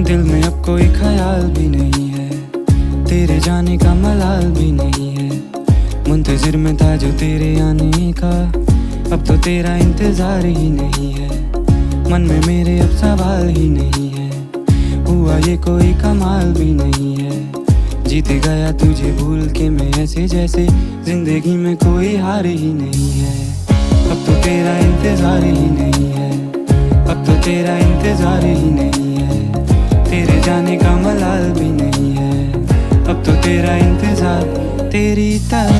दिल में अब कोई ख्याल भी नहीं है, तेरे जाने का मलाल भी नहीं है। मुंतजिर में था जो तेरे आने का, अब तो तेरा इंतजार ही नहीं है। मन में मेरे अब सवाल ही नहीं है, हुआ ये कोई कमाल भी नहीं है। जीत गया तुझे भूल के मैं ऐसे जैसे जिंदगी में कोई हार ही नहीं है। अब तो तेरा इंतजार ही नहीं है, अब तो तेरा इंतजार ही नहीं है। तेरे जाने का मलाल भी नहीं है, अब तो तेरा इंतजार तेरी तरह